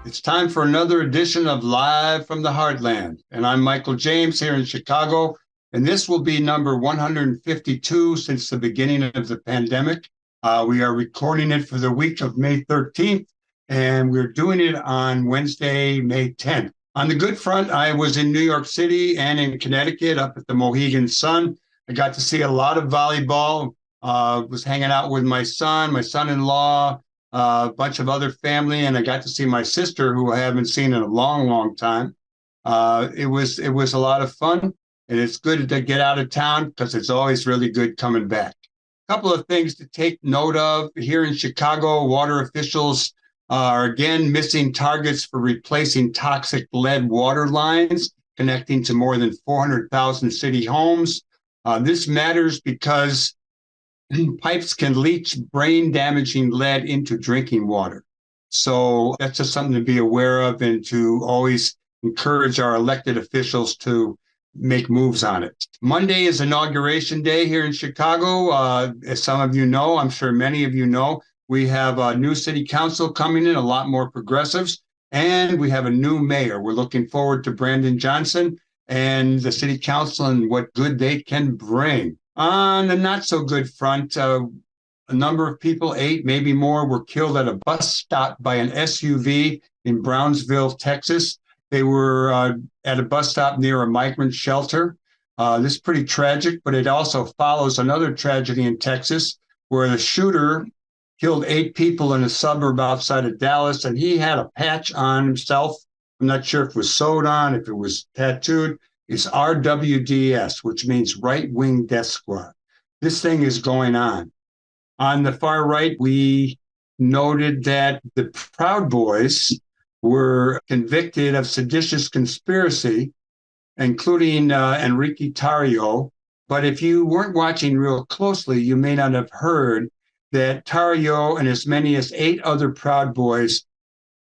It's time for another edition of Live from the Heartland. And I'm Michael James here in Chicago. And this will be number 152 since the beginning of the pandemic. We are recording it for the week of May 13th, and we're doing it on Wednesday, May 10th. On the good front, I was in New York City and in Connecticut up at the Mohegan Sun. I got to see a lot of volleyball, was hanging out with my son-in-law, a bunch of other family, and I got to see my sister, who I haven't seen in a long, long time. It was a lot of fun, and it's good to get out of town because it's always really good coming back. A couple of things to take note of here in Chicago. Water officials are again missing targets for replacing toxic lead water lines connecting to more than 400,000 city homes. This matters because pipes can leach brain-damaging lead into drinking water. So that's just something to be aware of and to always encourage our elected officials to make moves on it. Monday is Inauguration Day here in Chicago. As some of you know, I'm sure many of you know, we have a new city council coming in, a lot more progressives, and we have a new mayor. We're looking forward to Brandon Johnson and the city council and what good they can bring. On the not so good front, a number of people, 8, maybe more, were killed at a bus stop by an SUV in Brownsville, Texas. They were at a bus stop near a migrant shelter. This is pretty tragic, but it also follows another tragedy in Texas where the shooter killed 8 people in a suburb outside of Dallas, and he had a patch on himself. I'm not sure if it was sewed on, if it was tattooed. It's RWDS, which means Right Wing Death Squad. This thing is going on. On the far right, we noted that the Proud Boys were convicted of seditious conspiracy, including Enrique Tarrio. But if you weren't watching real closely, you may not have heard that Tarrio and as many as 8 other Proud Boys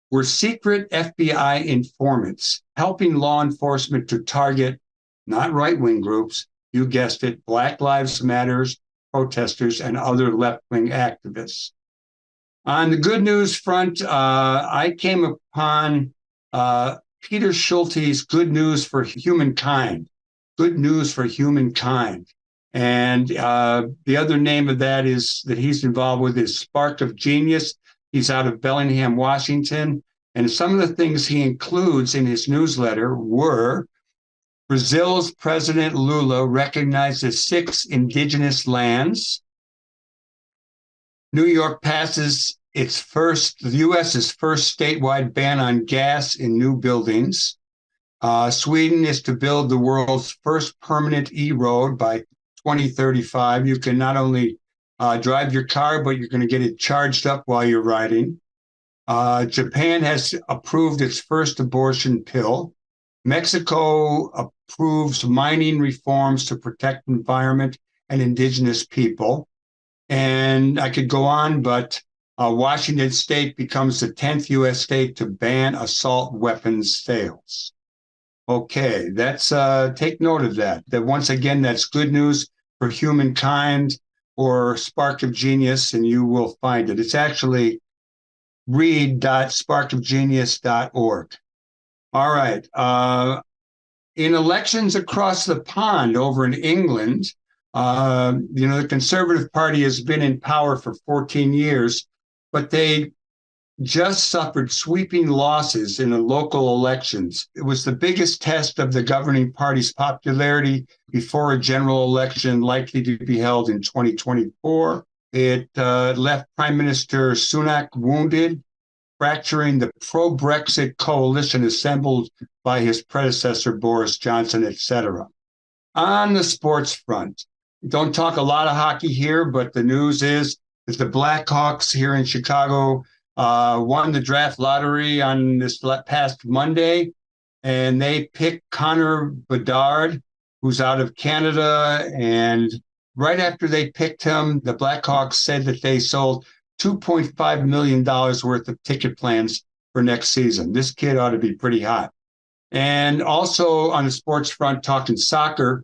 were secret FBI informants helping law enforcement to target not right-wing groups, you guessed it, Black Lives Matters protesters and other left-wing activists. On the good news front, I came upon Peter Schulte's Good News for Humankind. Good News for Humankind. And the other name of that is that he's involved with is Spark of Genius. He's out of Bellingham, Washington. And some of the things he includes in his newsletter were Brazil's President Lula recognizes 6 indigenous lands. New York passes the U.S.'s first statewide ban on gas in new buildings. Sweden is to build the world's first permanent E-road by 2035. You can not only drive your car, but you're going to get it charged up while you're riding. Japan has approved its first abortion pill. Mexico approves mining reforms to protect the environment and indigenous people. And I could go on, but Washington State becomes the 10th U.S. state to ban assault weapons sales. Okay, that's take note of that. That once again, that's Good News for Humankind or Spark of Genius, and you will find it. It's actually read.sparkofgenius.org. All right. In elections across the pond over in England, the Conservative Party has been in power for 14 years, but they just suffered sweeping losses in the local elections. It was the biggest test of the governing party's popularity before a general election likely to be held in 2024. It left Prime Minister Sunak wounded, fracturing the pro-Brexit coalition assembled by his predecessor, Boris Johnson, etc. On the sports front, we don't talk a lot of hockey here, but the news is that the Blackhawks here in Chicago won the draft lottery on this past Monday, and they picked Connor Bedard, who's out of Canada. And right after they picked him, the Blackhawks said that they sold $2.5 million worth of ticket plans for next season. This kid ought to be pretty hot. And also on the sports front, talking soccer,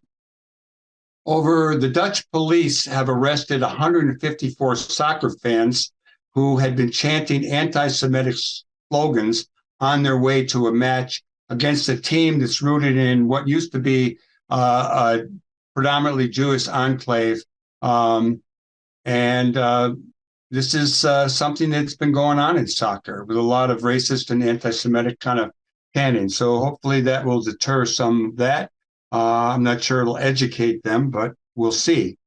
the Dutch police have arrested 154 soccer fans who had been chanting anti-Semitic slogans on their way to a match against a team that's rooted in what used to be a predominantly Jewish enclave. And this is something that's been going on in soccer with a lot of racist and anti-Semitic kind of canning. So hopefully that will deter some of that. I'm not sure it'll educate them, but we'll see.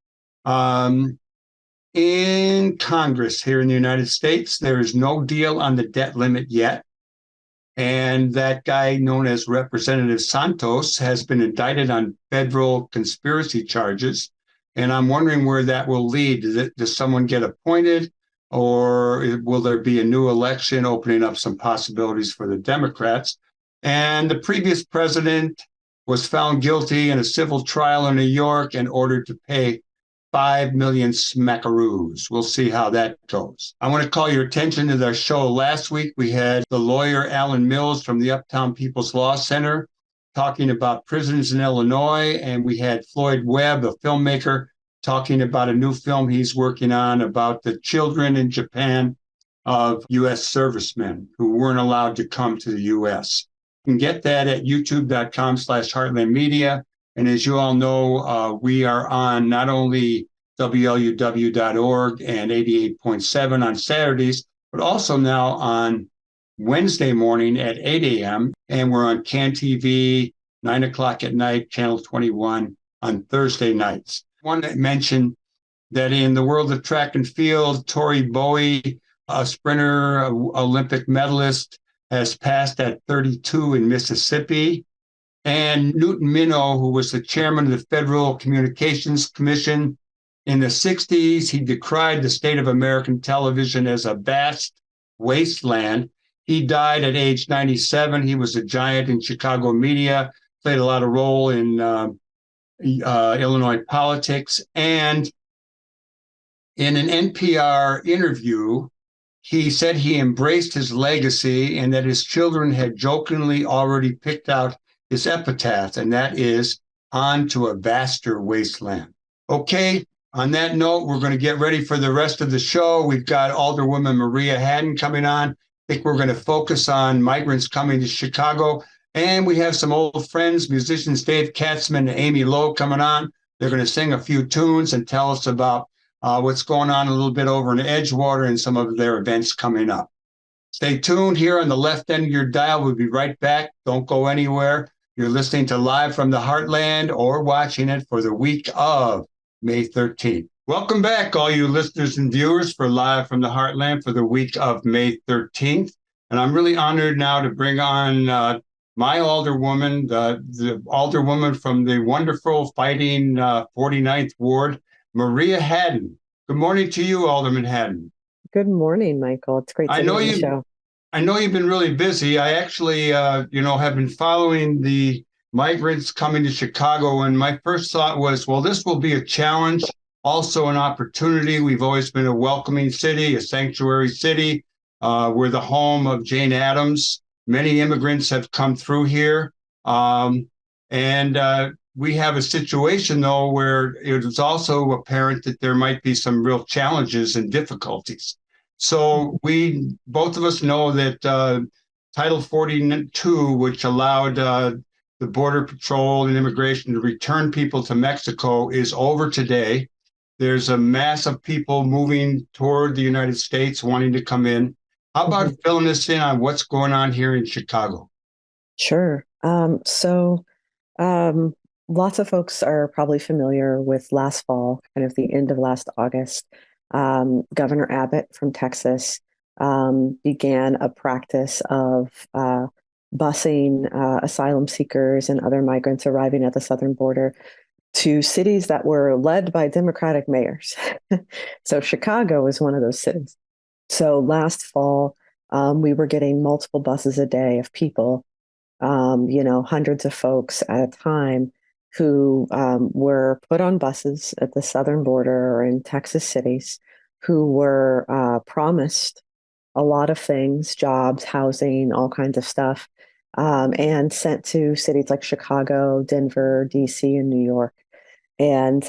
In Congress here in the United States, there is no deal on the debt limit yet. And that guy known as Representative Santos has been indicted on federal conspiracy charges. And I'm wondering where that will lead. Does someone get appointed, or will there be a new election opening up some possibilities for the Democrats? And the previous president was found guilty in a civil trial in New York and ordered to pay 5 million smackaroos. We'll see how that goes. I want to call your attention to their show last week. We had the lawyer Alan Mills from the Uptown People's Law Center talking about prisons in Illinois, and we had Floyd Webb, a filmmaker, talking about a new film he's working on about the children in Japan of U.S. servicemen who weren't allowed to come to the U.S. You can get that at youtube.com/Heartland Media. And as you all know, we are on not only WLUW.org and 88.7 on Saturdays, but also now on Wednesday morning at 8 a.m. And we're on CAN TV, 9 o'clock at night, Channel 21 on Thursday nights. I want to mention that in the world of track and field, Tori Bowie, a sprinter, Olympic medalist, has passed at 32 in Mississippi. And Newton Minow, who was the chairman of the Federal Communications Commission in the 60s, he decried the state of American television as a vast wasteland. He died at age 97. He was a giant in Chicago media, played a lot of role in Illinois politics. And in an NPR interview, he said he embraced his legacy and that his children had jokingly already picked out his epitaph, and that is "On to a vaster wasteland." Okay, on that note, we're going to get ready for the rest of the show. We've got Alderwoman Maria Hadden coming on. I think we're going to focus on migrants coming to Chicago. And we have some old friends, musicians Dave Katzman and Amy Lowe coming on. They're going to sing a few tunes and tell us about what's going on a little bit over in Edgewater and some of their events coming up. Stay tuned here on the left end of your dial. We'll be right back. Don't go anywhere. You're listening to Live from the Heartland or watching it for the week of May 13th. Welcome back, all you listeners and viewers, for Live from the Heartland for the week of May 13th. And I'm really honored now to bring on my alderwoman, the alderwoman from the wonderful fighting 49th Ward, Maria Hadden. Good morning to you, Alderman Hadden. Good morning, Michael. It's great to be on the show. I know you've been really busy. I actually, have been following the migrants coming to Chicago, and my first thought was, well, this will be a challenge, also an opportunity. We've always been a welcoming city, a sanctuary city. We're the home of Jane Addams. Many immigrants have come through here, and we have a situation, though, where it is also apparent that there might be some real challenges and difficulties. So both of us know that Title 42, which allowed the Border Patrol and Immigration to return people to Mexico, is over today. There's a mass of people moving toward the United States wanting to come in. How about filling us in on what's going on here in Chicago? Sure. Lots of folks are probably familiar with last fall, kind of the end of last August. Governor Abbott from Texas began a practice of busing asylum seekers and other migrants arriving at the southern border to cities that were led by Democratic mayors. So Chicago is one of those cities. So last fall, we were getting multiple buses a day of people, hundreds of folks at a time who were put on buses at the southern border or in Texas cities, who were promised a lot of things, jobs, housing, all kinds of stuff, and sent to cities like Chicago, Denver, DC, and New York. And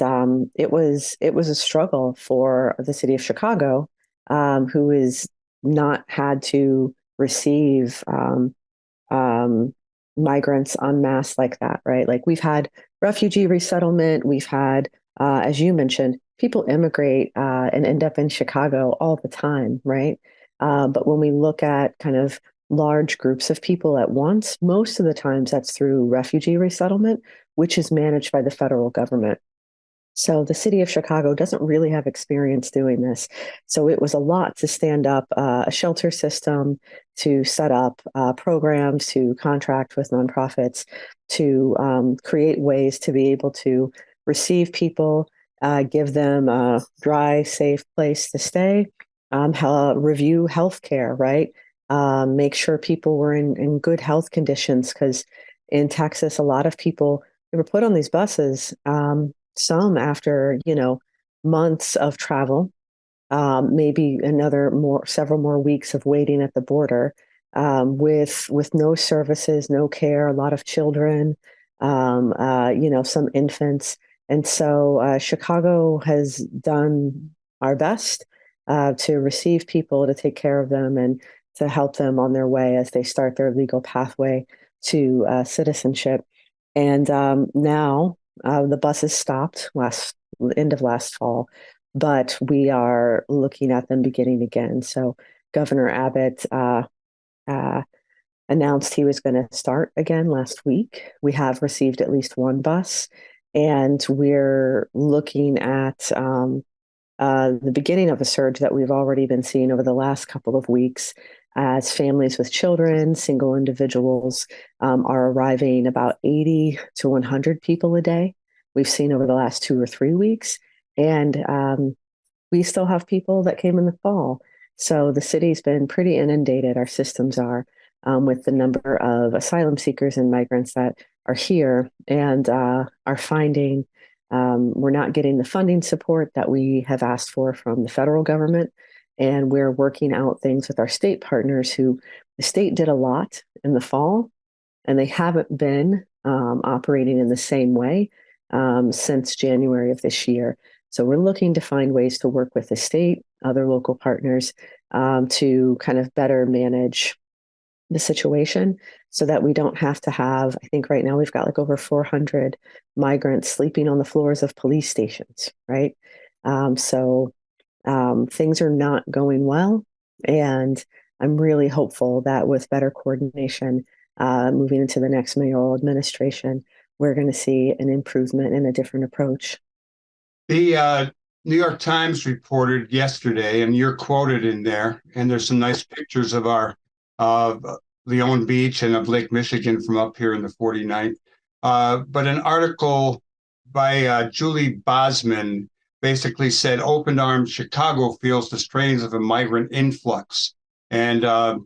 it was a struggle for the city of Chicago, who is not had to receive migrants en masse like that, right? Like we've had refugee resettlement, we've had, as you mentioned, people immigrate and end up in Chicago all the time, right? But when we look at kind of large groups of people at once, most of the times that's through refugee resettlement, which is managed by the federal government. So the city of Chicago doesn't really have experience doing this. So it was a lot to stand up a shelter system, to set up programs, to contract with nonprofits, to create ways to be able to receive people, give them a dry, safe place to stay, review healthcare, right? Make sure people were in good health conditions because in Texas, a lot of people they were put on these buses. Some after months of travel, maybe several more weeks of waiting at the border, with no services, no care, a lot of children, some infants, and so Chicago has done our best to receive people, to take care of them, and to help them on their way as they start their legal pathway to citizenship. And now the buses stopped end of last fall, but we are looking at them beginning again. So Governor Abbott uh, announced he was going to start again last week. We have received at least one bus, and we're looking at the beginning of a surge that we've already been seeing over the last couple of weeks as families with children, single individuals are arriving about 80 to 100 people a day. We've seen over the last 2 or 3 weeks. And we still have people that came in the fall. So the city's been pretty inundated, our systems are, with the number of asylum seekers and migrants that are here and are finding we're not getting the funding support that we have asked for from the federal government. And we're working out things with our state partners who the state did a lot in the fall, and they haven't been operating in the same way since January of this year. So we're looking to find ways to work with the state, other local partners to kind of better manage the situation so that we don't have to have, I think right now we've got like over 400 migrants sleeping on the floors of police stations, right? So things are not going well. And I'm really hopeful that with better coordination, moving into the next mayoral administration, we're going to see an improvement and a different approach. The New York Times reported yesterday, and you're quoted in there, and there's some nice pictures of our Leon Beach and of Lake Michigan from up here in the 49th. But an article by Julie Bosman basically said, "Open Arms Chicago feels the strains of a migrant influx." And I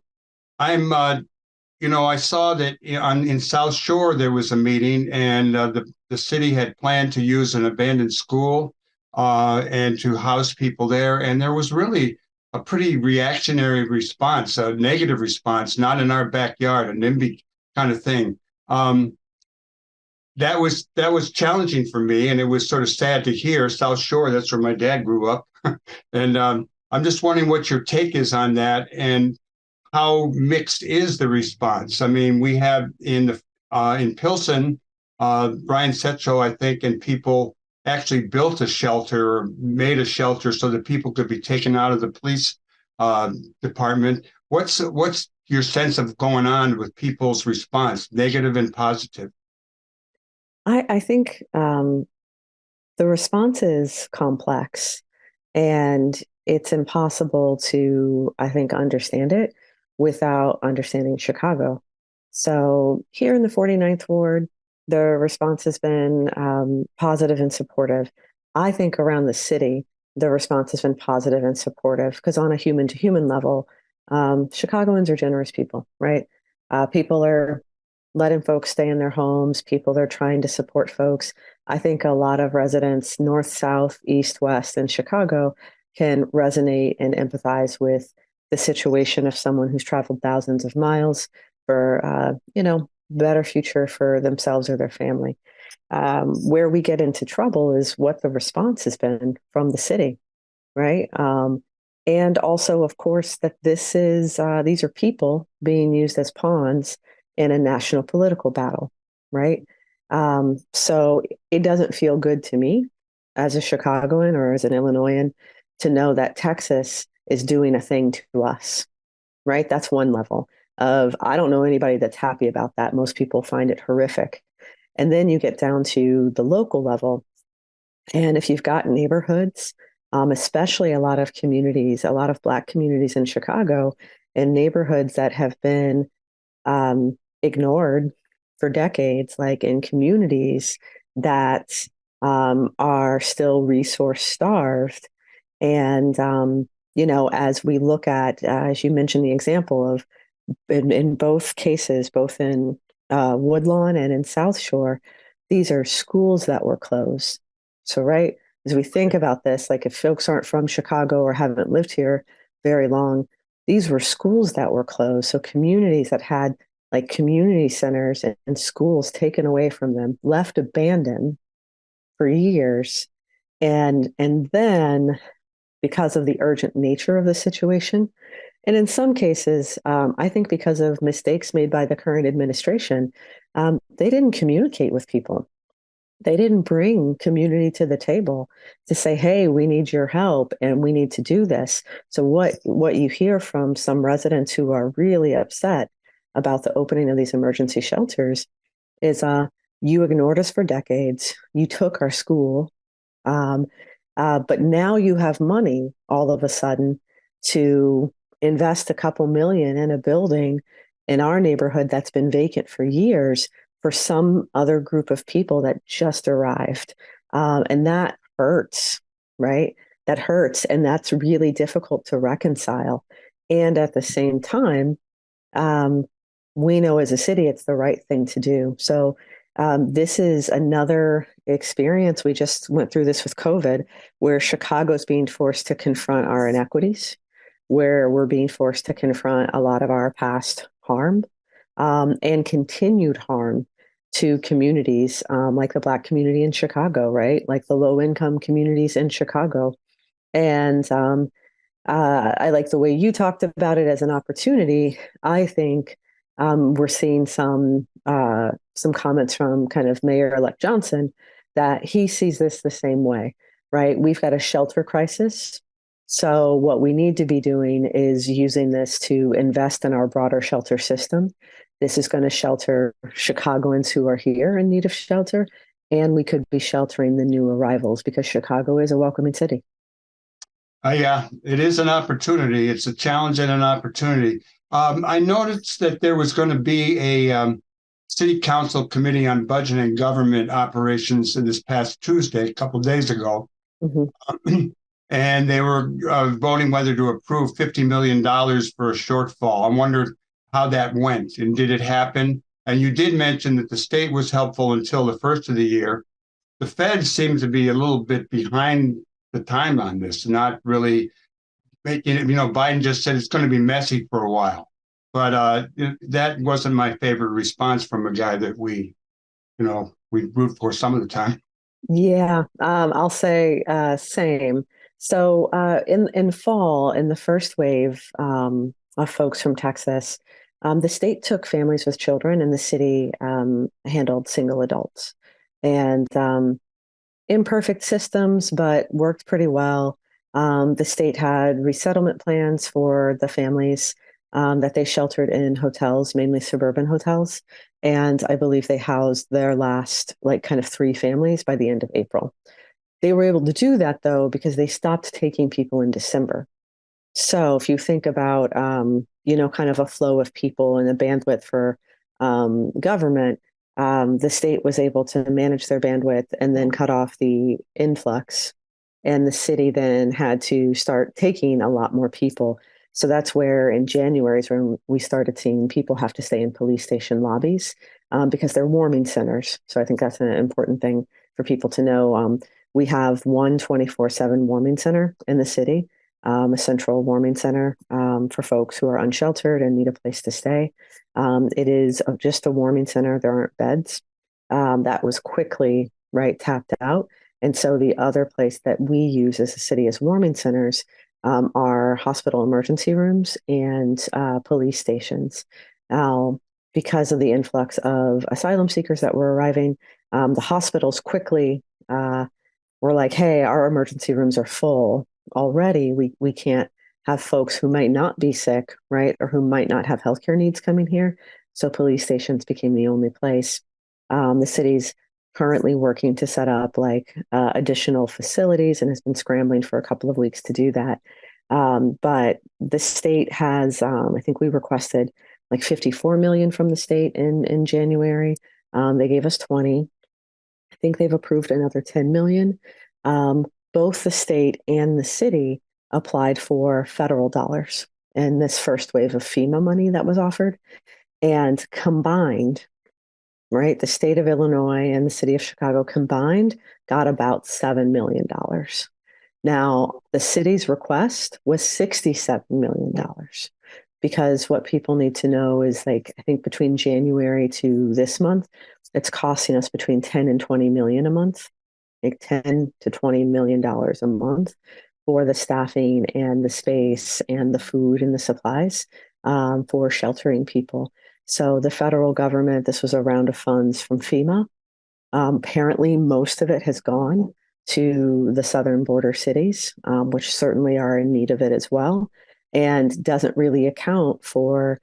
saw that in South Shore there was a meeting, and the city had planned to use an abandoned school and to house people there. And there was really a pretty reactionary response, a negative response, not in our backyard, a NIMBY kind of thing. That was challenging for me, and it was sort of sad to hear. South Shore, that's where my dad grew up. And I'm just wondering what your take is on that, and how mixed is the response? I mean, we have in Pilsen, Brian Setcho, I think, and people actually built a shelter or made a shelter so that people could be taken out of the police department. What's your sense of going on with people's response, negative and positive? I think the response is complex, and it's impossible to, I think, understand it without understanding Chicago. So here in the 49th Ward, the response has been positive and supportive. I think around the city, the response has been positive and supportive because on a human to human level, Chicagoans are generous people, right? People are letting folks stay in their homes. People are trying to support folks. I think a lot of residents, north, south, east, west in Chicago can resonate and empathize with the situation of someone who's traveled thousands of miles for, better future for themselves or their family. Where we get into trouble is what the response has been from the city, right? And also, of course, that these are people being used as pawns in a national political battle, right? So it doesn't feel good to me as a Chicagoan or as an Illinoisan to know that Texas is doing a thing to us, right? That's one level of, I don't know anybody that's happy about that. Most people find it horrific. And then you get down to the local level. And if you've got neighborhoods, especially a lot of communities, a lot of Black communities in Chicago, and neighborhoods that have been ignored for decades, like in communities that are still resource starved. And, as we look at, as you mentioned, the example of in both cases, both in Woodlawn and in South Shore, these are schools that were closed. So, right, as we think about this, like if folks aren't from Chicago or haven't lived here very long, these were schools that were closed. So, communities that had like community centers and schools taken away from them, left abandoned for years. And then because of the urgent nature of the situation, and in some cases, I think because of mistakes made by the current administration, they didn't communicate with people. They didn't bring community to the table to say, "Hey, we need your help, and we need to do this." So what you hear from some residents who are really upset about the opening of these emergency shelters is, "You ignored us for decades. You took our school, um, but now you have money all of a sudden to invest a couple million in a building in our neighborhood that's been vacant for years for some other group of people that just arrived." And that hurts, right? That hurts. And that's really difficult to reconcile. And at the same time, um, we know as a city it's the right thing to do. So this is another experience. We just went through this with COVID, where Chicago's being forced to confront our inequities, where we're being forced to confront a lot of our past harm and continued harm to communities like the Black community in Chicago, right? Like the low income communities in Chicago. And I like the way you talked about it as an opportunity. I think we're seeing some comments from kind of Mayor-elect Johnson that he sees this the same way, right? We've got a shelter crisis. So what we need to be doing is using this to invest in our broader shelter system. This is going to shelter Chicagoans who are here in need of shelter, and we could be sheltering the new arrivals because Chicago is a welcoming city. Yeah, it is an opportunity. It's a challenge and an opportunity. I noticed that there was going to be a city council committee on budget and government operations in this past Tuesday, a couple of days ago. Mm-hmm. And they were voting whether to approve $50 million for a shortfall. I wondered how that went, and did it happen? And you did mention that the state was helpful until the first of the year. The Fed seems to be a little bit behind the time on this, not really making it, Biden just said it's going to be messy for a while. But that wasn't my favorite response from a guy that we root for some of the time. Yeah, I'll say same. So in fall, in the first wave of folks from Texas, the state took families with children, and the city handled single adults. And imperfect systems, but worked pretty well. The state had resettlement plans for the families that they sheltered in hotels, mainly suburban hotels. And I believe they housed their last, like, kind of 3 families by the end of April. They were able to do that, though, because they stopped taking people in December. So if you think about, kind of a flow of people and a bandwidth for government, the state was able to manage their bandwidth and then cut off the influx. And the city then had to start taking a lot more people. So that's where in January is when we started seeing people have to stay in police station lobbies because they're warming centers. So I think that's an important thing for people to know. We have one 24/7 warming center in the city, a central warming center for folks who are unsheltered and need a place to stay. It is just a warming center. There aren't beds. That was quickly tapped out. And so the other place that we use as a city as warming centers are hospital emergency rooms and police stations. Now, because of the influx of asylum seekers that were arriving, the hospitals quickly were like, hey, our emergency rooms are full already. We can't have folks who might not be sick, right, or who might not have healthcare needs coming here. So police stations became the only place. The city's currently working to set up like additional facilities and has been scrambling for a couple of weeks to do that. But the state has, I think we requested like 54 million from the state in January. They gave us 20. I think they've approved another 10 million. Both the state and the city applied for federal dollars in this first wave of FEMA money that was offered. And combined, right, the state of Illinois and the city of Chicago combined got about $7 million. Now, the city's request was $67 million because what people need to know is like, I think between January to this month, it's costing us between 10 and 20 million a month, like 10 to 20 million dollars a month for the staffing and the space and the food and the supplies for sheltering people. So the federal government, this was a round of funds from FEMA. Apparently, most of it has gone to the southern border cities, which certainly are in need of it as well, and doesn't really account for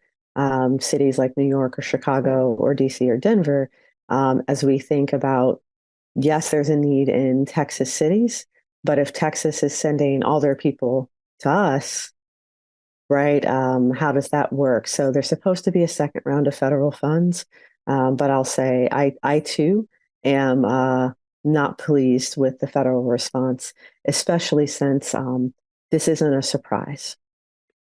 cities like New York or Chicago or DC or Denver as we think about, yes, there's a need in Texas cities, but if Texas is sending all their people to us, right, how does that work? So there's supposed to be a second round of federal funds, but I'll say I too am not pleased with the federal response, especially since this isn't a surprise.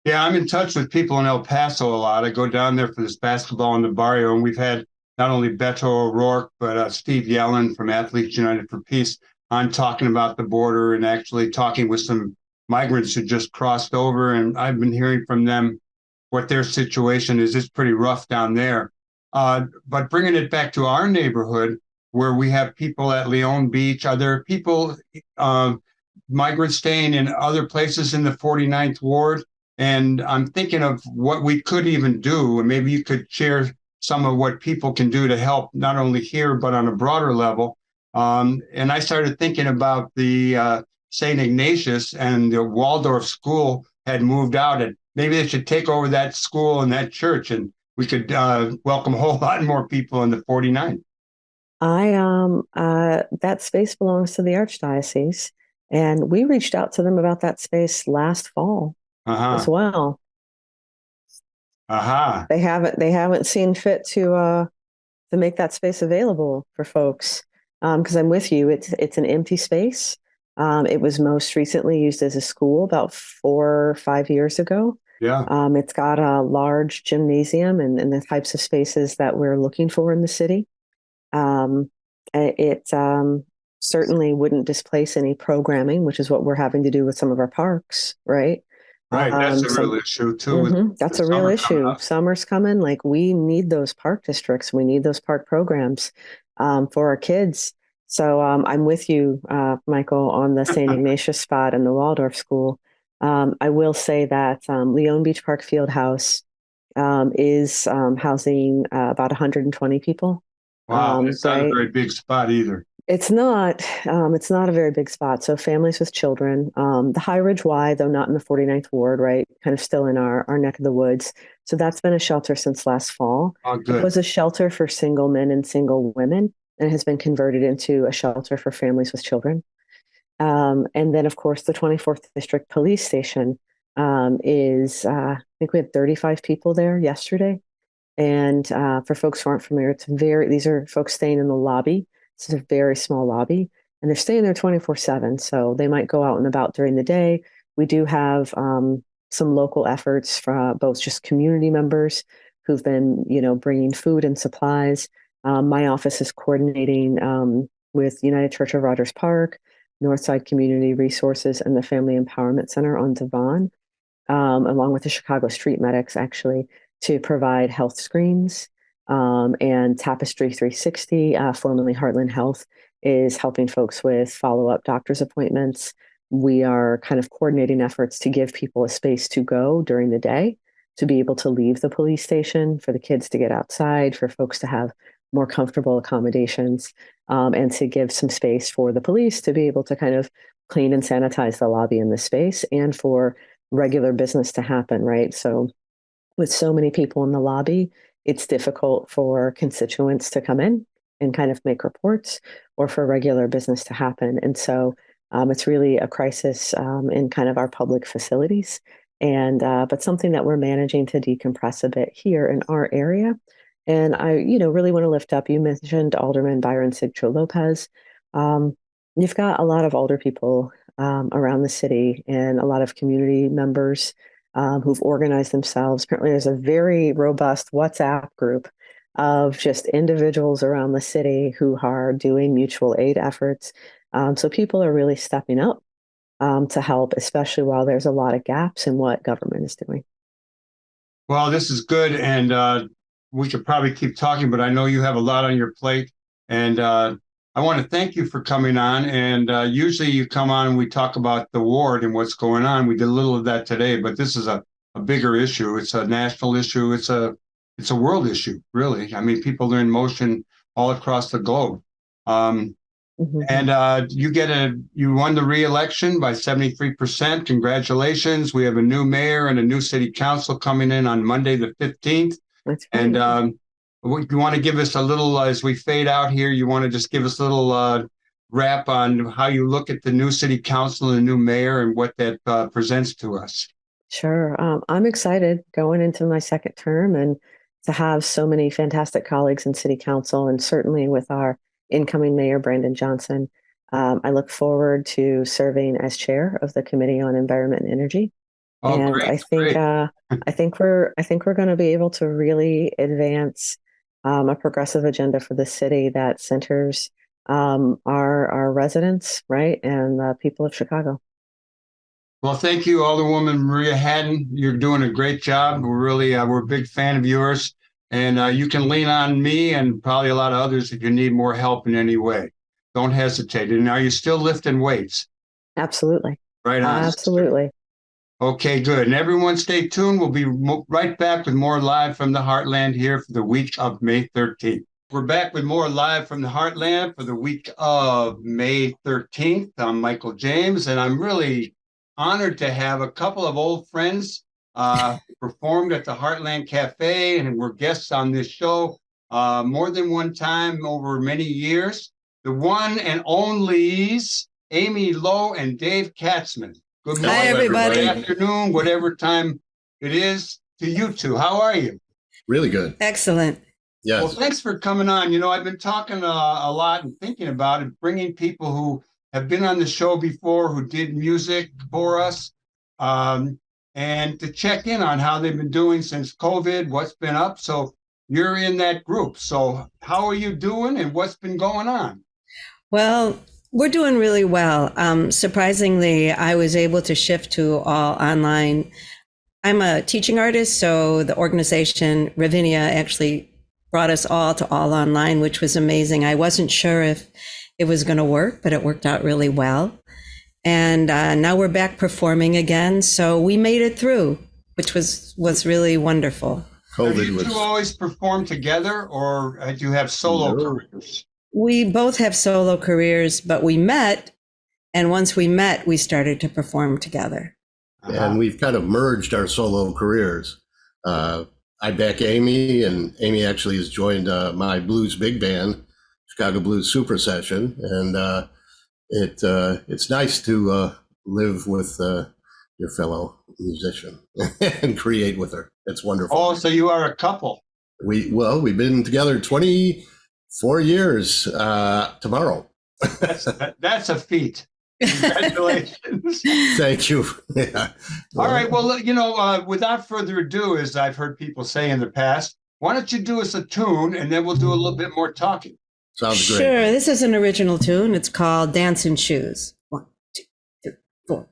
Yeah, I'm in touch with people in El Paso a lot. I go down there for this basketball in the barrio, and we've had not only Beto O'Rourke, but Steve Yellen from Athletes United for Peace on talking about the border and actually talking with some migrants who just crossed over. And I've been hearing from them what their situation is. It's pretty rough down there. But bringing it back to our neighborhood, where we have people at Leon Beach, are there people, migrants staying in other places in the 49th Ward? And I'm thinking of what we could even do, and maybe you could share some of what people can do to help, not only here, but on a broader level. And I started thinking about the St. Ignatius and the Waldorf school had moved out, and maybe they should take over that school and that church, and we could welcome a whole lot more people in the 49th. That space belongs to the Archdiocese, and we reached out to them about that space last fall as well. They haven't seen fit to make that space available for folks. Because I'm with you, it's an empty space. It was most recently used as a school about 4 or 5 years ago. Yeah. It's got a large gymnasium and the types of spaces that we're looking for in the city. It certainly wouldn't displace any programming, which is what we're having to do with some of our parks, right? Right, that's a real issue too. That's a real issue. Summer's coming. Like we need those park districts. We need those park programs for our kids. So I'm with you, Michael, on the St. Ignatius spot and the Waldorf School. I will say that Leon Beach Park Field House is housing about 120 people. Wow, it's not a very big spot either. It's not. It's not a very big spot. So families with children, the High Ridge Y, though not in the 49th Ward, right, kind of still in our neck of the woods. So that's been a shelter since last fall. Oh, good. It was a shelter for single men and single women, and has been converted into a shelter for families with children. And then, of course, the 24th District Police Station is, I think we had 35 people there yesterday. And for folks who aren't familiar, these are folks staying in the lobby. It's a very small lobby, and they're staying there 24/7. So they might go out and about during the day. We do have some local efforts from both just community members who've been, bringing food and supplies. My office is coordinating with United Church of Rogers Park, Northside Community Resources, and the Family Empowerment Center on Devon, along with the Chicago Street Medics, actually, to provide health screens. And Tapestry 360, formerly Heartland Health, is helping folks with follow-up doctor's appointments. We are kind of coordinating efforts to give people a space to go during the day to be able to leave the police station, for the kids to get outside, for folks to have more comfortable accommodations, and to give some space for the police to be able to kind of clean and sanitize the lobby in the space, and for regular business to happen, right? So with so many people in the lobby, it's difficult for constituents to come in and kind of make reports, or for regular business to happen. And so it's really a crisis in kind of our public facilities, and but something that we're managing to decompress a bit here in our area. And I, really want to lift up, you mentioned Alderman Byron Sigcho Lopez. You've got a lot of older people around the city, and a lot of community members who've organized themselves. Apparently, there's a very robust WhatsApp group of just individuals around the city who are doing mutual aid efforts. So people are really stepping up to help, especially while there's a lot of gaps in what government is doing. Well, this is good, and we could probably keep talking, but I know you have a lot on your plate, and I want to thank you for coming on. And usually you come on and we talk about the ward and what's going on. We did a little of that today, but this is a bigger issue. It's a national issue. It's a world issue, really. I mean, people are in motion all across the globe. And you won the re-election by 73%. Congratulations. We have a new mayor and a new city council coming in on Monday, the 15th. That's and you want to give us a little, as we fade out here, you want to just give us a little wrap on how you look at the new city council and the new mayor and what that presents to us. Sure. I'm excited going into my second term, and to have so many fantastic colleagues in city council, and certainly with our incoming mayor, Brandon Johnson. I look forward to serving as chair of the Committee on Environment and Energy. Oh, and great, I think we're going to be able to really advance a progressive agenda for the city that centers our residents, right, and the people of Chicago. Well, thank you, Alderwoman Maria Hadden. You're doing a great job. We're a big fan of yours, and you can lean on me and probably a lot of others if you need more help in any way. Don't hesitate. And are you still lifting weights? Absolutely. Right on. Absolutely. Okay, good. And everyone stay tuned. We'll be right back with more Live from the Heartland here for the week of May 13th. We're back with more Live from the Heartland for the week of May 13th. I'm Michael James, and I'm really honored to have a couple of old friends performed at the Heartland Cafe, and were guests on this show more than one time over many years. The one and onlys, Amy Lowe and Dave Katzman. Good morning, hi, everybody. Good afternoon, whatever time it is to you two. How are you? Really good. Excellent. Yes. Well, thanks for coming on. I've been talking a lot and thinking about it, bringing people who have been on the show before, who did music for us, and to check in on how they've been doing since COVID, what's been up. So you're in that group. So how are you doing, and what's been going on? Well, we're doing really well. Surprisingly, I was able to shift to all online. I'm a teaching artist, so the organization Ravinia actually brought us all to all online, which was amazing. I wasn't sure if it was going to work, but it worked out really well. And now we're back performing again. So we made it through, which was really wonderful. Did you two always perform together, or do you have solo careers? We both have solo careers, but we met. And once we met, we started to perform together. And we've kind of merged our solo careers. I back Amy, and Amy actually has joined my blues big band, Chicago Blues Super Session. And it's nice to live with your fellow musician and create with her. It's wonderful. Oh, so you are a couple. We've been together 24 years tomorrow. That's a feat. Congratulations. Thank you. Yeah. All right. Well, without further ado, as I've heard people say in the past, why don't you do us a tune, and then we'll do a little bit more talking. Sounds great. Sure. This is an original tune. It's called Dancing Shoes. 1, 2, 3, 4.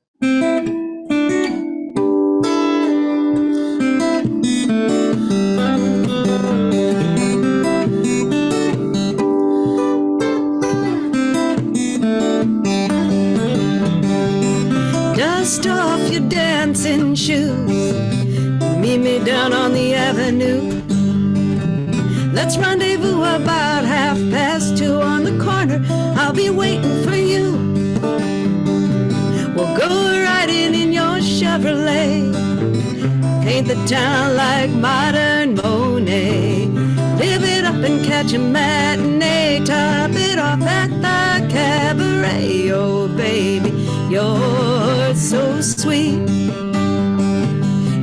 Dust off your dancing shoes. Meet me me down on the avenue. Let's rendezvous about 2:30 on the corner. I'll be waiting for you. We'll go riding in your Chevrolet. Paint the town like modern Monet. Live it up and catch a matinee. Top it off at the cabaret. Oh, baby, you're so sweet.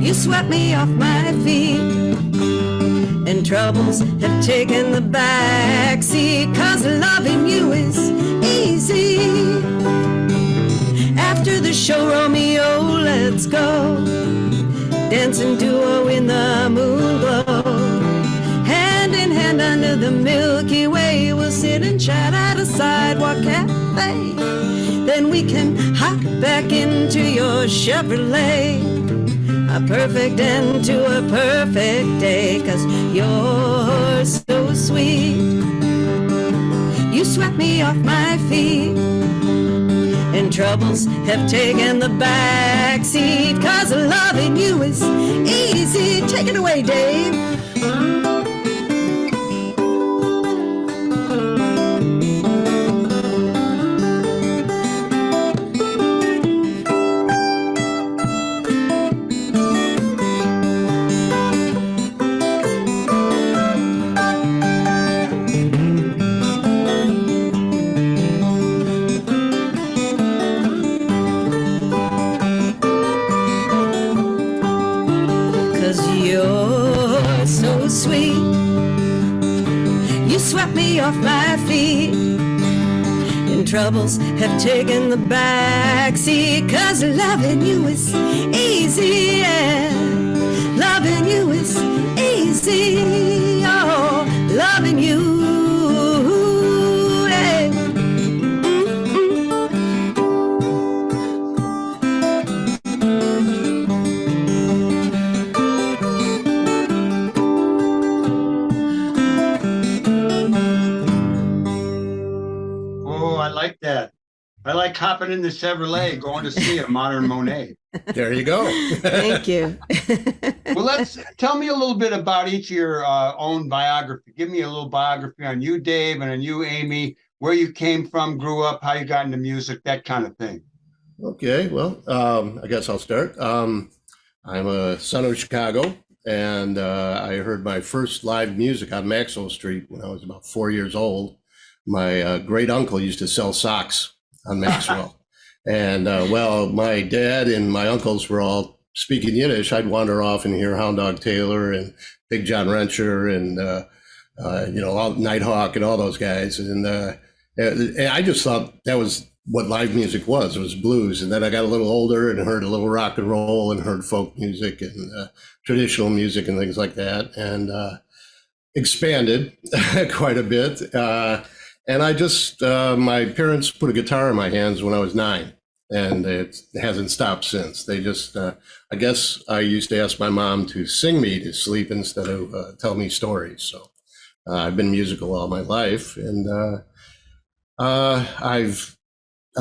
You swept me off my feet, and troubles have taken the back seat, 'cause loving you is easy. After the show, Romeo, let's go. Dancing duo in the moon glow. Hand in hand under the Milky Way, we'll sit and chat at a sidewalk cafe. Then we can hop back into your Chevrolet. A perfect end to a perfect day, 'cause you're so sweet. You swept me off my feet, and troubles have taken the back seat, 'cause loving you is easy. Take it away, Dave. Sweet, you swept me off my feet, and troubles have taken the back seat, 'cause loving you is easy, yeah. Loving you is easy, oh, loving you, yeah. Like that. I like hopping in the Chevrolet, going to see a modern Monet. There you go. Thank you. Well, tell me a little bit about each of your own biography. Give me a little biography on you, Dave, and on you, Amy, where you came from, grew up, how you got into music, that kind of thing. Okay, well, I guess I'll start. I'm a son of Chicago, and I heard my first live music on Maxwell Street when I was about 4 years old. My great uncle used to sell socks on Maxwell. And well, my dad and my uncles were all speaking Yiddish. I'd wander off and hear Hound Dog Taylor and Big John Wrencher and, all Nighthawk and all those guys. And I just thought that was what live music was. It was blues. And then I got a little older and heard a little rock and roll and heard folk music and traditional music and things like that. And expanded quite a bit. And I just, my parents put a guitar in my hands when I was 9, and it hasn't stopped since. They just, I guess I used to ask my mom to sing me to sleep instead of tell me stories. So I've been musical all my life, and I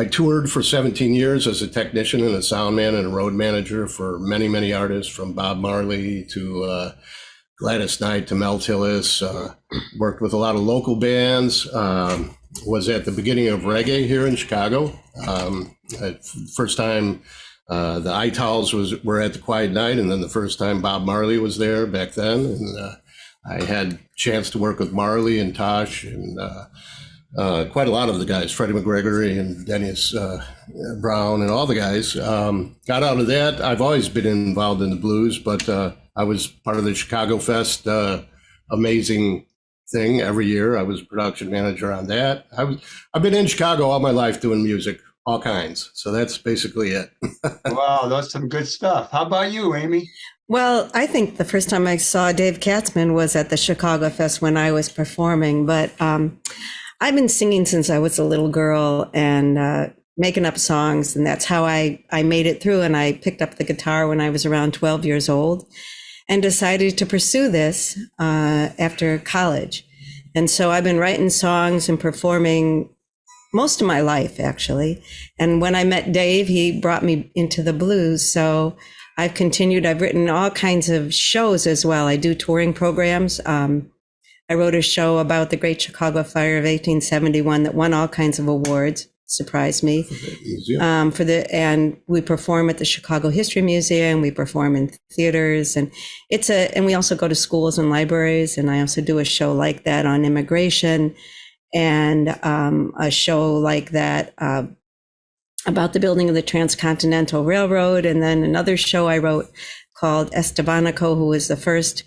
toured for 17 years as a technician and a sound man and a road manager for many, many artists, from Bob Marley to Gladys Knight to Mel Tillis, worked with a lot of local bands, was at the beginning of reggae here in Chicago. First time the Itals were at the Quiet Night, and then the first time Bob Marley was there back then. And I had a chance to work with Marley and Tosh and quite a lot of the guys, Freddie McGregory and Dennis Brown and all the guys. Got out of that. I've always been involved in the blues, but I was part of the Chicago Fest amazing thing every year. I was production manager on that. I've been in Chicago all my life doing music, all kinds. So that's basically it. Wow, that's some good stuff. How about you, Amy? Well, I think the first time I saw Dave Katzman was at the Chicago Fest when I was performing, but I've been singing since I was a little girl and making up songs, and that's how I made it through. And I picked up the guitar when I was around 12 years old and decided to pursue this after college. And so I've been writing songs and performing most of my life, actually. And when I met Dave, he brought me into the blues. So I've continued. I've written all kinds of shows as well. I do touring programs. I wrote a show about the Great Chicago Fire of 1871 that won all kinds of awards. Surprised me. And we perform at the Chicago History Museum. We perform in theaters, and and we also go to schools and libraries. And I also do a show like that on immigration, and a show like that about the building of the Transcontinental Railroad. And then another show I wrote called Estebanico, who was the first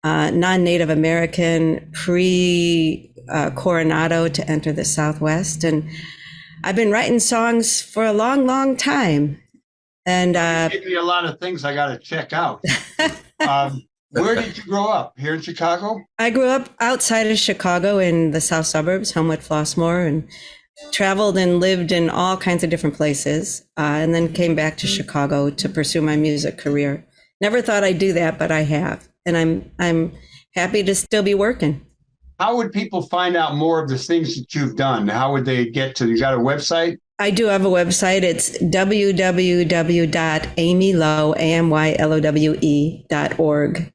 non-Native American pre-Coronado to enter the Southwest. And I've been writing songs for a long, long time. And give me a lot of things I got to check out. Where did you grow up? Here in Chicago? I grew up outside of Chicago in the south suburbs, Homewood, Flossmoor, and traveled and lived in all kinds of different places, and then came back to Chicago to pursue my music career. Never thought I'd do that, but I have. And I'm happy to still be working. How would people find out more of the things that you've done? How would they get to, you got a website? I do have a website. It's www.amylowe.org.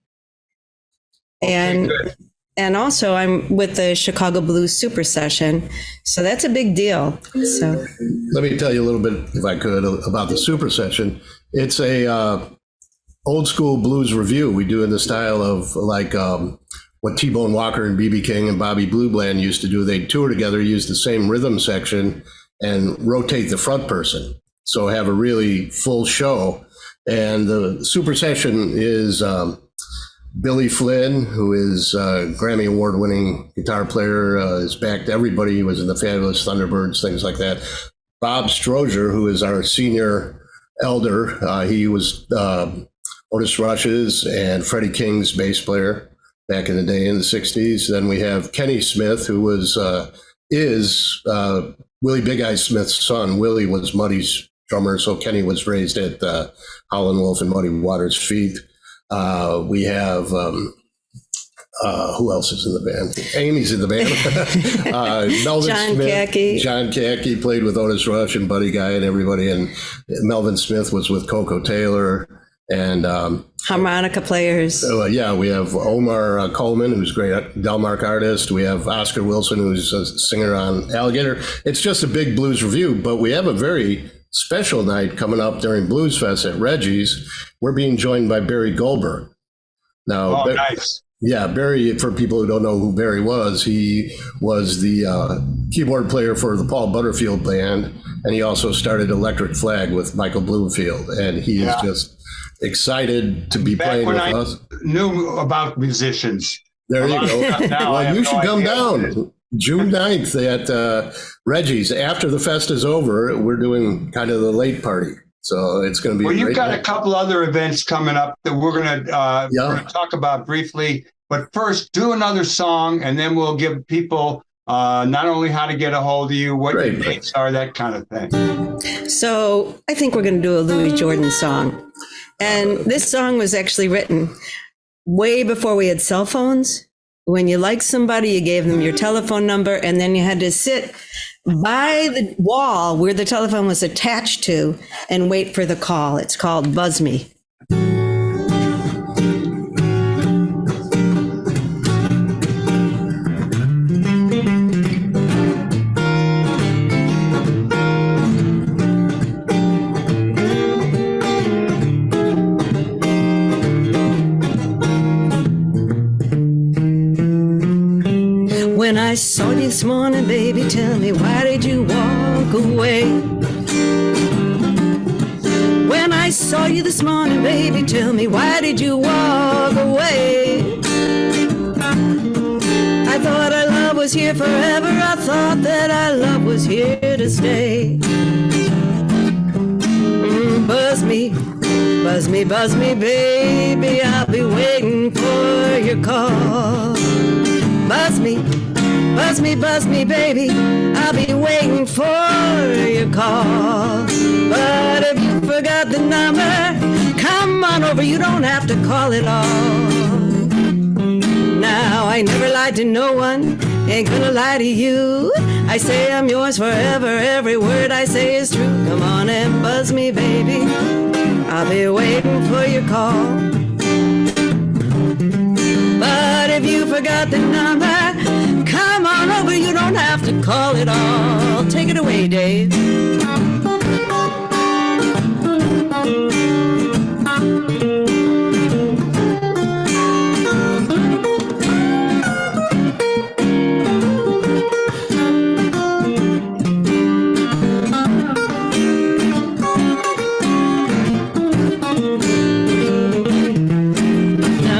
And also I'm with the Chicago Blues Super Session. So that's a big deal. So let me tell you a little bit, if I could, about the Super Session. It's a old school blues review we do in the style of like what T-Bone Walker and B.B. King and Bobby Blue Bland used to do. They'd tour together, use the same rhythm section, and rotate the front person. So have a really full show. And the Super Session is Billy Flynn, who is a Grammy Award-winning guitar player, has backed everybody. He was in the Fabulous Thunderbirds, things like that. Bob Strozier, who is our senior elder, he was Otis Rush's and Freddie King's bass player back in the day in the 60s. Then we have Kenny Smith, who is Willie Big Eye Smith's son. Willie was Muddy's drummer, so Kenny was raised at Howlin' Wolf and Muddy Waters' feet. We have, who else is in the band? Amy's in the band. Melvin John Smith. Kaki. John Kaki played with Otis Rush and Buddy Guy and everybody. And Melvin Smith was with Coco Taylor. And harmonica players. Yeah, we have Omar Coleman, who's a great Delmark artist. We have Oscar Wilson, who's a singer on Alligator. It's just a big blues review, but we have a very special night coming up during Blues Fest at Reggie's. We're being joined by Barry Goldberg. Now, Nice. Yeah, Barry, for people who don't know who Barry was, he was the keyboard player for the Paul Butterfield Band, and he also started Electric Flag with Michael Bloomfield, and he is just excited to be playing with us. Knew about musicians. There you go. Well, you should come down June 9th at Reggie's. After the fest is over, we're doing kind of the late party. So it's going to be you've got a couple other events coming up that we're going to talk about briefly. But first, do another song, and then we'll give people not only how to get a hold of you, what your dates are, that kind of thing. So I think we're going to do a Louis Jordan song. And this song was actually written way before we had cell phones. When you liked somebody, you gave them your telephone number, and then you had to sit by the wall where the telephone was attached to and wait for the call. It's called Buzz Me. When I saw you this morning, baby, tell me, why did you walk away? When I saw you this morning, baby, tell me, why did you walk away? I thought our love was here forever. I thought that our love was here to stay. Buzz me, buzz me, buzz me, baby, I'll be waiting for your call. Buzz me, buzz me, buzz me, baby, I'll be waiting for your call. But if you forgot the number, come on over, you don't have to call at all. Now, I never lied to no one, ain't gonna lie to you. I say I'm yours forever, every word I say is true. Come on and buzz me, baby. I'll be waiting for your call. But if you forgot the number, come on over, you don't have to call at all. Take it away, Dave.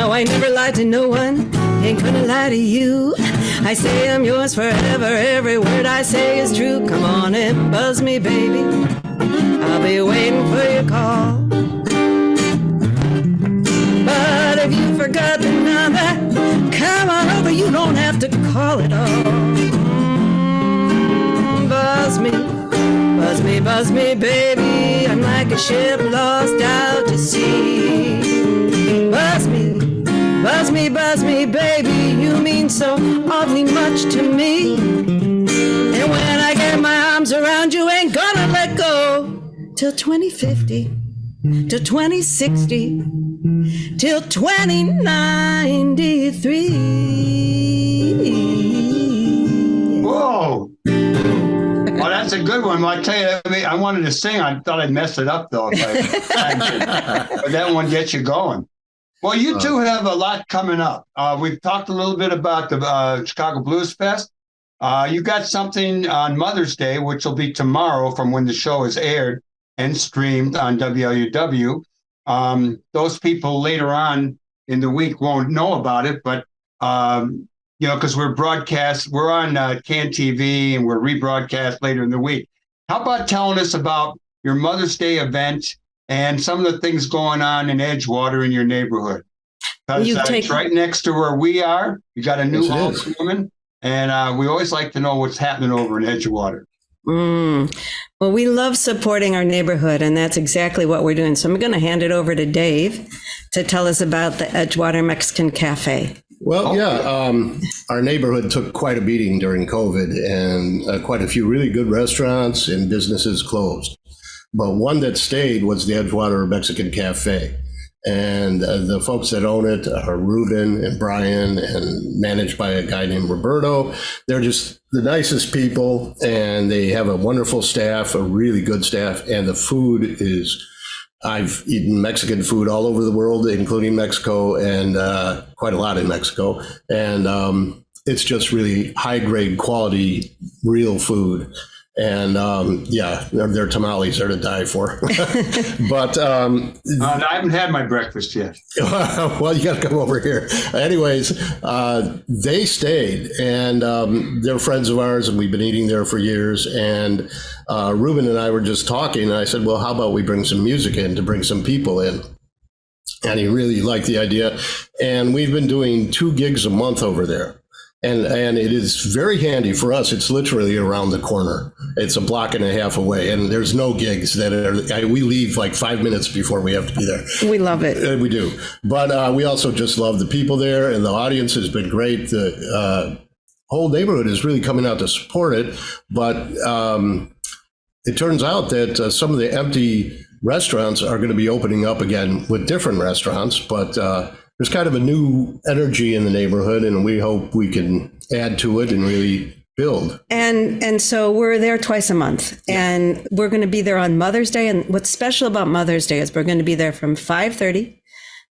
I never lied to no one, ain't gonna lie to you. I say I'm yours forever, every word I say is true. Come on and buzz me, baby, I'll be waiting for your call. But if you forgot the number, come on over, you don't have to call at all. Buzz me, buzz me, buzz me, baby, I'm like a ship lost out to sea. Buzz me, baby, you mean so awfully much to me. And when I get my arms around you, ain't gonna let go till 2050, till 2060, till 2093. Whoa. Well, that's a good one. Well, I tell you, I wanted to sing. I thought I'd mess it up, though. But that one gets you going. Well, you two have a lot coming up. We've talked a little bit about the Chicago Blues Fest. You got something on Mother's Day, which will be tomorrow from when the show is aired and streamed on WLUW. Those people later on in the week won't know about it, but, because we're on CAN TV and we're rebroadcast later in the week. How about telling us about your Mother's Day event and some of the things going on in Edgewater in your neighborhood? Because it's right next to where we are. You got a new Alderwoman, and we always like to know what's happening over in Edgewater. Well, we love supporting our neighborhood, and that's exactly what we're doing. So I'm going to hand it over to Dave to tell us about the Edgewater Mexican Cafe. Well, our neighborhood took quite a beating during COVID, and quite a few really good restaurants and businesses closed. But one that stayed was the Edgewater Mexican Cafe. And the folks that own it are Ruben and Brian, and managed by a guy named Roberto. They're just the nicest people, and they have a wonderful staff, a really good staff. And the food is, I've eaten Mexican food all over the world, including Mexico, and quite a lot in Mexico. And it's just really high grade quality, real food. And their tamales are to die for. But I haven't had my breakfast yet. Well, you got to come over here. Anyways, they stayed, and they're friends of ours, and we've been eating there for years. And Ruben and I were just talking, and I said, well, how about we bring some music in to bring some people in? And he really liked the idea. And we've been doing 2 gigs a month over there. And it is very handy for us. It's literally around the corner. It's a block and a half away, and there's no gigs that we leave like 5 minutes before we have to be there. We love it. We do. But we also just love the people there, and the audience has been great. The whole neighborhood is really coming out to support it. But it turns out that some of the empty restaurants are going to be opening up again with different restaurants. But there's kind of a new energy in the neighborhood, and we hope we can add to it and really build. And so we're there twice a month, and we're going to be there on Mother's Day. And what's special about Mother's Day is we're going to be there from 5:30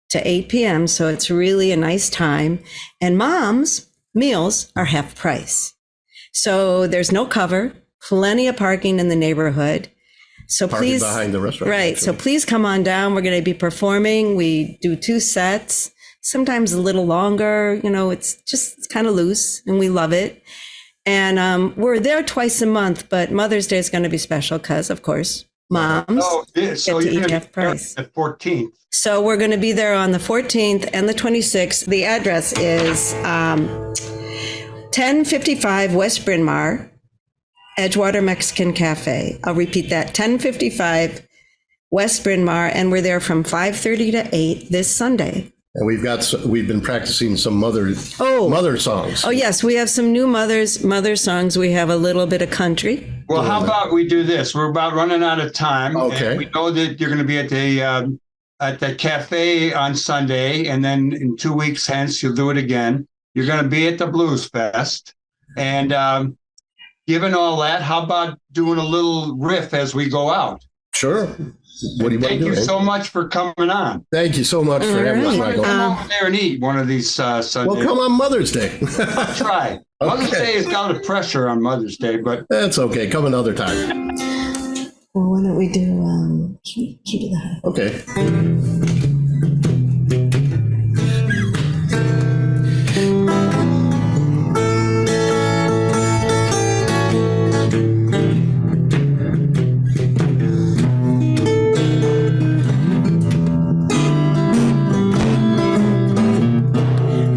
to 8 p.m. So it's really a nice time. And mom's meals are half price. So there's no cover, plenty of parking in the neighborhood. So please, behind the restaurant. Right. Actually. So please come on down. We're going to be performing. We do 2 sets, sometimes a little longer. It's kind of loose, and we love it. And we're there twice a month, but Mother's Day is going to be special because, of course, moms get to eat half price. The 14th. So we're going to be there on the 14th and the 26th. The address is 1055 West Bryn Mawr, Edgewater Mexican Cafe. I'll repeat that, 1055 West Bryn Mawr, and we're there from 5:30 to 8 this Sunday. And we've been practicing some mother songs. Oh yes, we have some new mother songs. We have a little bit of country. Well, how about we do this? We're about running out of time. Okay. And we know that you're going to be at the cafe on Sunday, and then in 2 weeks hence you'll do it again. You're going to be at the Blues Fest, and given all that, how about doing a little riff as we go out? Sure. What do you want to Thank do? you so much for coming on. Thank you so much for having us, Michael. Come over there and eat one of these Sundays. Well, come on Mother's Day. Try. Mother's Day is kind of pressure on Mother's Day, but That's okay. Come another time. Well, why don't we do Key to the Hive? Okay.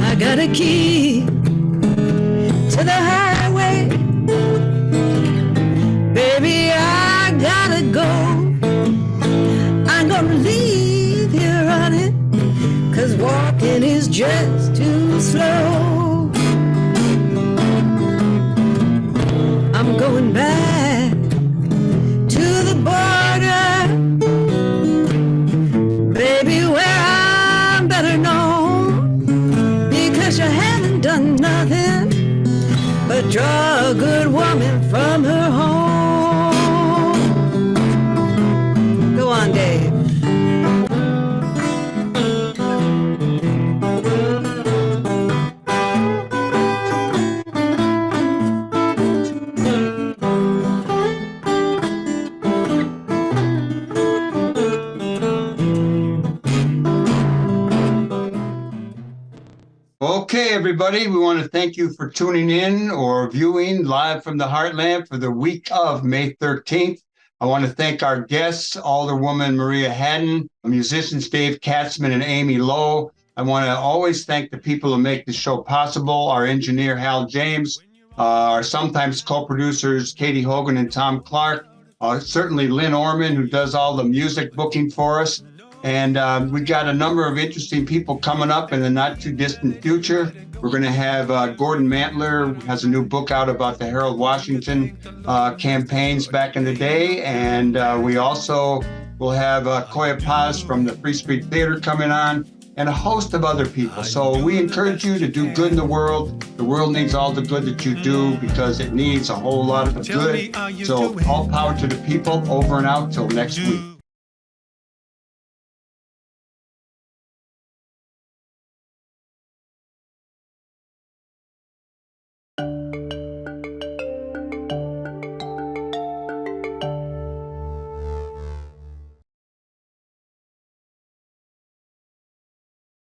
I got a key to the highway. Baby, I gotta go. I'm gonna leave here running, 'cause walking is just too slow. I'm going back to the border, baby, where I'm better known, because you haven't done nothing but draw a good woman from her home. Go on, Dave. okay, everybody, we want to thank you for tuning in or viewing live from the Heartland for the week of May 13th. I want to thank our guests, Alderwoman Maria Hadden, musicians Dave Katzman and Amy Lowe. I want to always thank the people who make the show possible, our engineer Hal James, our sometimes co-producers Katie Hogan and Tom Clark, certainly Lynn Orman, who does all the music booking for us. And we got a number of interesting people coming up in the not too distant future. We're going to have Gordon Mantler, who has a new book out about the Harold Washington campaigns back in the day. And we also will have Koya Paz from the Free Street Theater coming on, and a host of other people. So we encourage you to do good in the world. The world needs all the good that you do, because it needs a whole lot of good. So all power to the people. Over and out till next week.